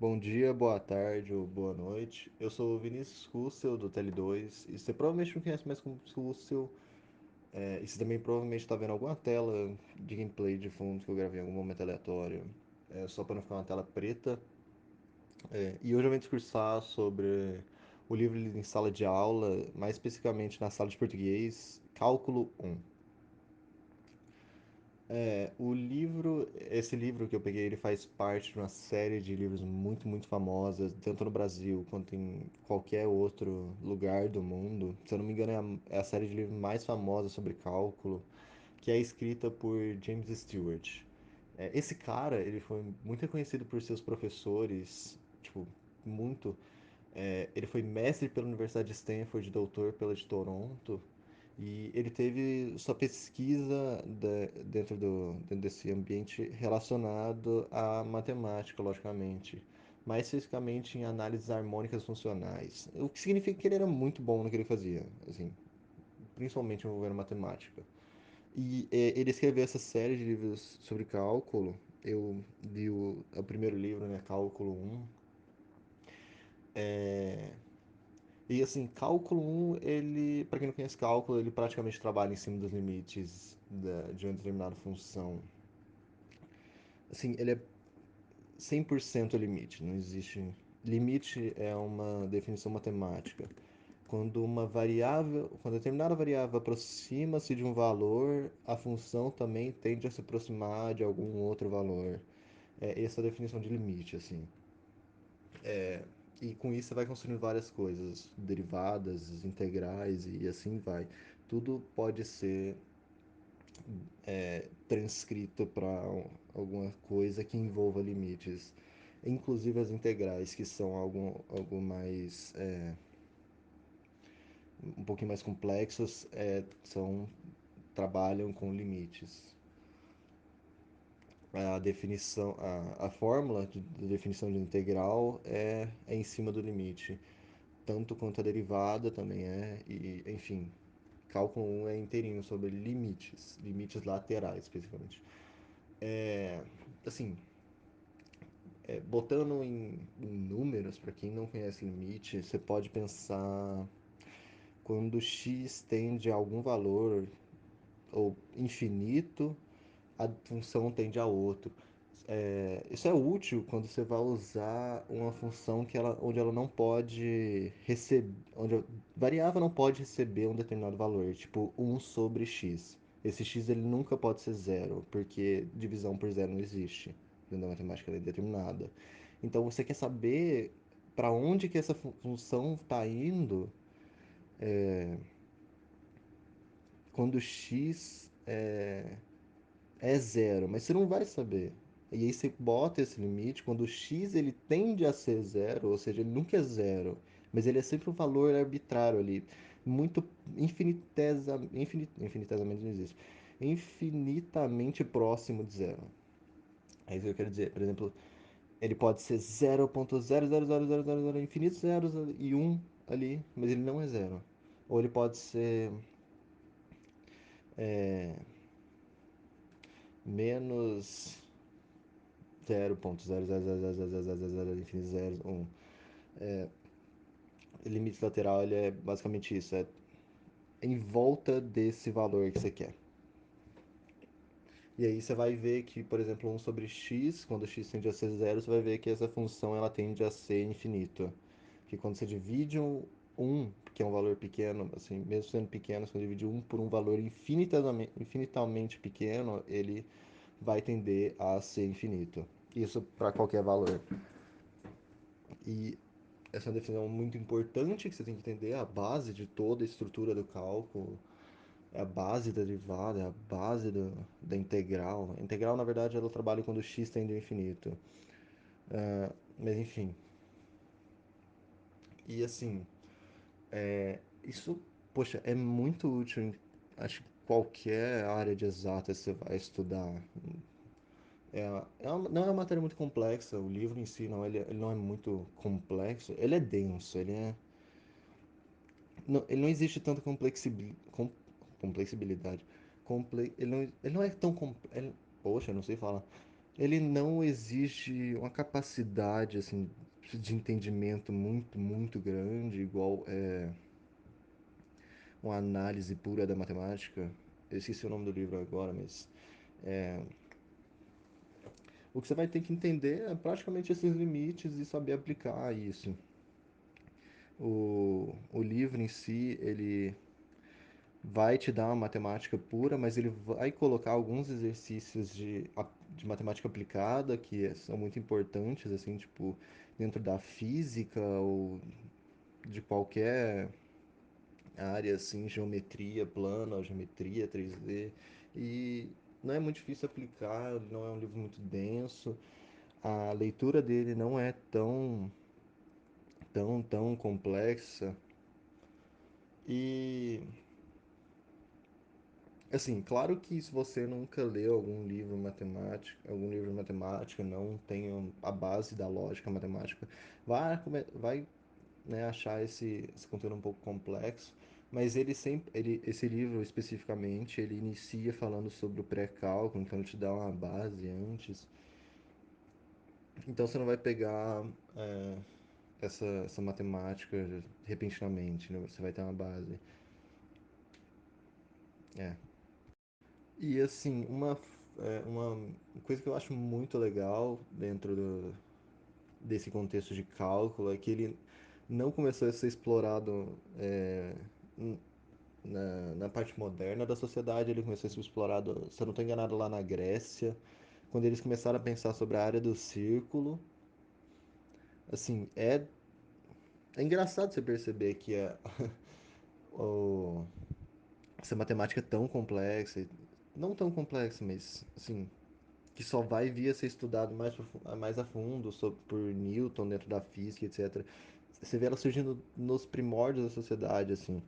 Bom dia, boa tarde ou boa noite. Eu sou o Vinícius Russell do TL2 e você provavelmente não conhece mais como Russell. E você também provavelmente está vendo alguma tela de gameplay de fundo que eu gravei em algum momento aleatório, só para não ficar uma tela preta. E hoje eu venho discursar sobre o livro lido em sala de aula, mais especificamente na sala de português, Cálculo 1. Esse livro que eu peguei, ele faz parte de uma série de livros muito famosas, tanto no Brasil quanto em qualquer outro lugar do mundo. Se eu não me engano, é a série de livros mais famosa sobre cálculo, que é escrita por James Stewart. Esse cara, ele foi muito reconhecido por seus professores, tipo, muito. Ele foi mestre pela Universidade de Stanford, doutor pela de Toronto, e ele teve sua pesquisa dentro desse ambiente relacionado à matemática, logicamente, mais especificamente em análises harmônicas funcionais, o que significa que ele era muito bom no que ele fazia, assim, principalmente envolvendo matemática. Ele escreveu essa série de livros sobre cálculo. Eu li o primeiro livro, né, Cálculo 1. E assim, cálculo 1, ele, para quem não conhece cálculo, ele praticamente trabalha em cima dos limites de uma determinada função. Assim, ele é 100% limite, não existe. Limite é uma definição matemática. Quando determinada variável aproxima-se de um valor, a função também tende a se aproximar de algum outro valor. Essa é a definição de limite, assim. E com isso você vai construindo várias coisas, derivadas, integrais e assim vai. Tudo pode ser transcrito para alguma coisa que envolva limites. Inclusive as integrais, que são algo mais, um pouquinho mais complexos, trabalham com limites. A fórmula de definição de integral é em cima do limite. Tanto quanto a derivada também enfim, cálculo 1 é inteirinho sobre limites laterais, especificamente. Assim, botando em números, para quem não conhece limite, você pode pensar quando x tende a algum valor ou infinito, a função tende a outro. Isso é útil quando você vai usar uma função onde ela não pode receber, onde a variável não pode receber um determinado valor, tipo um sobre x. Esse x ele nunca pode ser zero, porque divisão por zero não existe, dentro da matemática é determinada. Então você quer saber para onde que essa função está indo quando x é zero, mas você não vai saber. E aí você bota esse limite quando o x ele tende a ser zero, ou seja, ele nunca é zero, mas ele é sempre um valor arbitrário ali, muito infinitesamente não existe, infinitamente próximo de zero. É isso que eu quero dizer. Por exemplo, ele pode ser 0.0000000 infinitos zeros e um ali, mas ele não é zero. Ou ele pode ser menos 0.0000000 infinitos zeros, um. Limite lateral ele é basicamente isso, é em volta desse valor que você quer. E aí você vai ver que, por exemplo, um sobre x, quando x tende a ser zero, você vai ver que essa função ela tende a ser infinita. Que quando você divide que é um valor pequeno, assim, mesmo sendo pequeno, se você divide um por um valor infinitamente pequeno, ele vai tender a ser infinito. Isso para qualquer valor. E essa é uma definição muito importante que você tem que entender, a base de toda a estrutura do cálculo, é a base da derivada, é a base da integral. A integral, na verdade, ela trabalha quando x tende ao infinito. Mas enfim. E assim, isso, poxa, é muito útil em acho que qualquer área de exatas você vai estudar. Não é uma matéria muito complexa, o livro em si não, ele não é muito complexo, ele é denso, ele não existe tanta complexibilidade. Ele não é tão. Poxa, eu não sei falar. ele não exige uma capacidade assim de entendimento muito, muito grande, igual uma análise pura da matemática. Eu esqueci o nome do livro agora, mas o que você vai ter que entender é praticamente esses limites e saber aplicar isso. O livro em si, ele vai te dar uma matemática pura, mas ele vai colocar alguns exercícios de matemática aplicada que são muito importantes, assim, tipo, dentro da física ou de qualquer área, assim, geometria plana, geometria 3D. E não é muito difícil aplicar, ele não é um livro muito denso. A leitura dele não é tão complexa. E assim, claro que se você nunca leu algum livro de matemática, não tem a base da lógica matemática, vai, né, achar esse conteúdo um pouco complexo, mas esse livro especificamente, ele inicia falando sobre o pré-cálculo, então ele te dá uma base antes. Então você não vai pegar é, essa matemática repentinamente, né? Você vai ter uma base. É. E assim, uma coisa que eu acho muito legal dentro desse contexto de cálculo é que ele não começou a ser explorado n- na parte moderna da sociedade, ele começou a ser explorado, se eu não estou enganado, lá na Grécia, quando eles começaram a pensar sobre a área do círculo. Assim, é engraçado você perceber que o- essa matemática é tão complexa, não tão complexa, mas assim, que só vai vir a ser estudado mais a fundo por Newton dentro da física, etc. Você vê ela surgindo nos primórdios da sociedade, assim,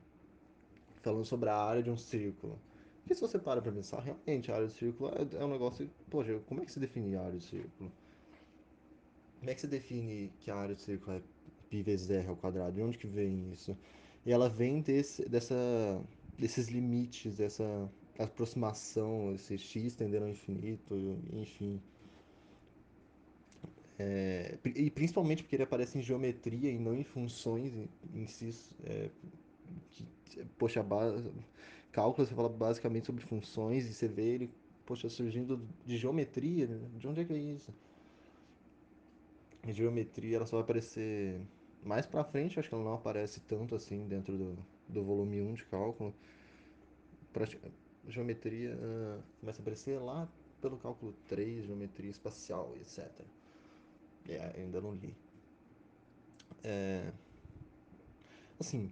falando sobre a área de um círculo. Porque se você para pra pensar, realmente a área do círculo é um negócio. Poxa, como é que se define a área do círculo? Como é que se define que a área do círculo é π vezes r ao quadrado? De onde que vem isso? E ela vem desses limites, dessa aproximação, esse x tendendo ao infinito, enfim. E principalmente porque ele aparece em geometria e não em funções em si. Que, poxa, cálculo você fala basicamente sobre funções e você vê ele, poxa, surgindo de geometria, né? De onde é que é isso? A geometria ela só vai aparecer mais pra frente, acho que ela não aparece tanto assim dentro do volume um de cálculo. Prati- Geometria começa a aparecer lá pelo cálculo 3 geometria espacial, etc. Ainda não li. Assim,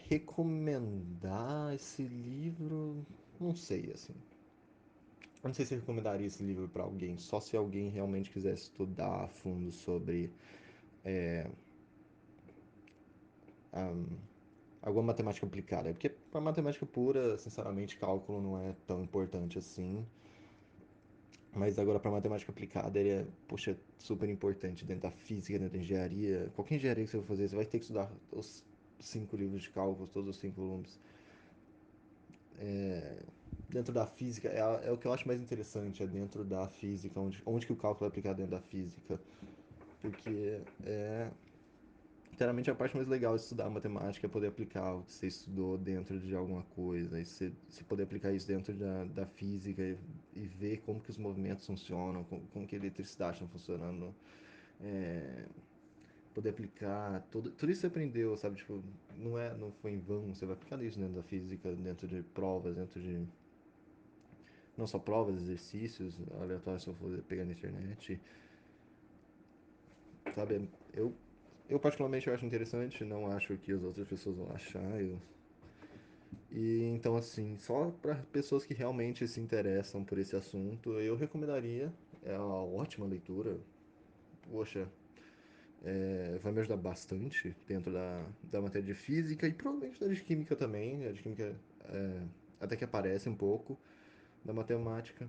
recomendar esse livro, não sei, assim. Eu não sei se eu recomendaria esse livro para alguém, só se alguém realmente quisesse estudar a fundo sobre alguma matemática aplicada. Porque para matemática pura, sinceramente, cálculo não é tão importante assim. Mas agora para matemática aplicada, ele é, poxa, super importante dentro da física, dentro da engenharia. Qualquer engenharia que você for fazer, você vai ter que estudar os 5 livros de cálculos, todos os 5 volumes. Dentro da física, é o que eu acho mais interessante, é dentro da física, onde que o cálculo é aplicado dentro da física. Porque literalmente a parte mais legal de estudar matemática é poder aplicar o que você estudou dentro de alguma coisa, e você poder aplicar isso dentro da física e ver como que os movimentos funcionam, como que a eletricidade está funcionando, é, poder aplicar tudo isso que você aprendeu, sabe? Tipo, não foi em vão, você vai aplicar isso dentro da física, dentro de provas, dentro de não só provas, exercícios aleatórios que eu for pegar na internet, sabe? Eu particularmente eu acho interessante, não acho que as outras pessoas vão achar. E então, assim, só para pessoas que realmente se interessam por esse assunto, eu recomendaria. É uma ótima leitura. Poxa, vai me ajudar bastante dentro da matéria de física e provavelmente da de química também. A de química até que aparece um pouco da matemática.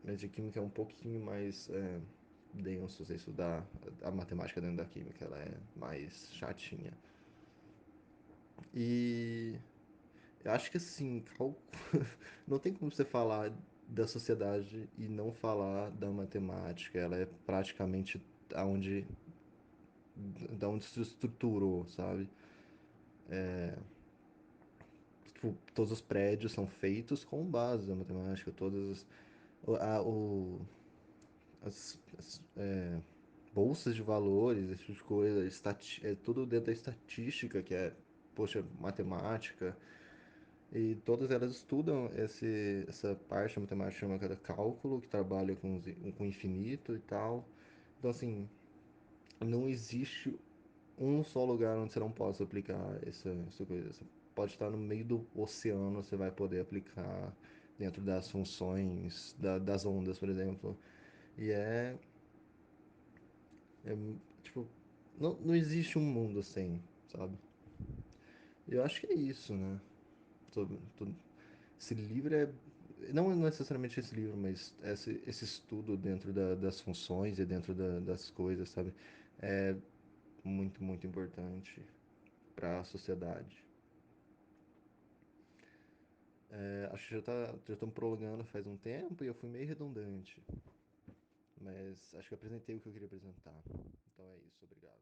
Mas de química é um pouquinho mais denso você estudar a matemática dentro da química. Ela é mais chatinha. E eu acho que assim, não tem como você falar. da sociedade e não falar da matemática. Ela é praticamente aonde, da onde se estruturou, sabe? Tipo, todos os prédios são feitos com base na matemática, todas o, a- o- as bolsas de valores, esse tipo de coisa, é tudo dentro da estatística, que é, poxa, matemática. E todas elas estudam essa parte da matemática chamada cálculo, que trabalha com infinito e tal. Então, assim, não existe um só lugar onde você não possa aplicar essa coisa. Você pode estar no meio do oceano, você vai poder aplicar dentro das funções das ondas, por exemplo. E é tipo, não existe um mundo sem, sabe? E eu acho que é isso, né? Tô- Esse livro é. Não necessariamente esse livro, mas esse estudo dentro das funções e dentro das coisas, sabe? É muito, muito importante para a sociedade. Acho que já estamos prolongando faz um tempo e eu fui meio redundante, mas acho que apresentei o que eu queria apresentar. Então é isso, obrigado.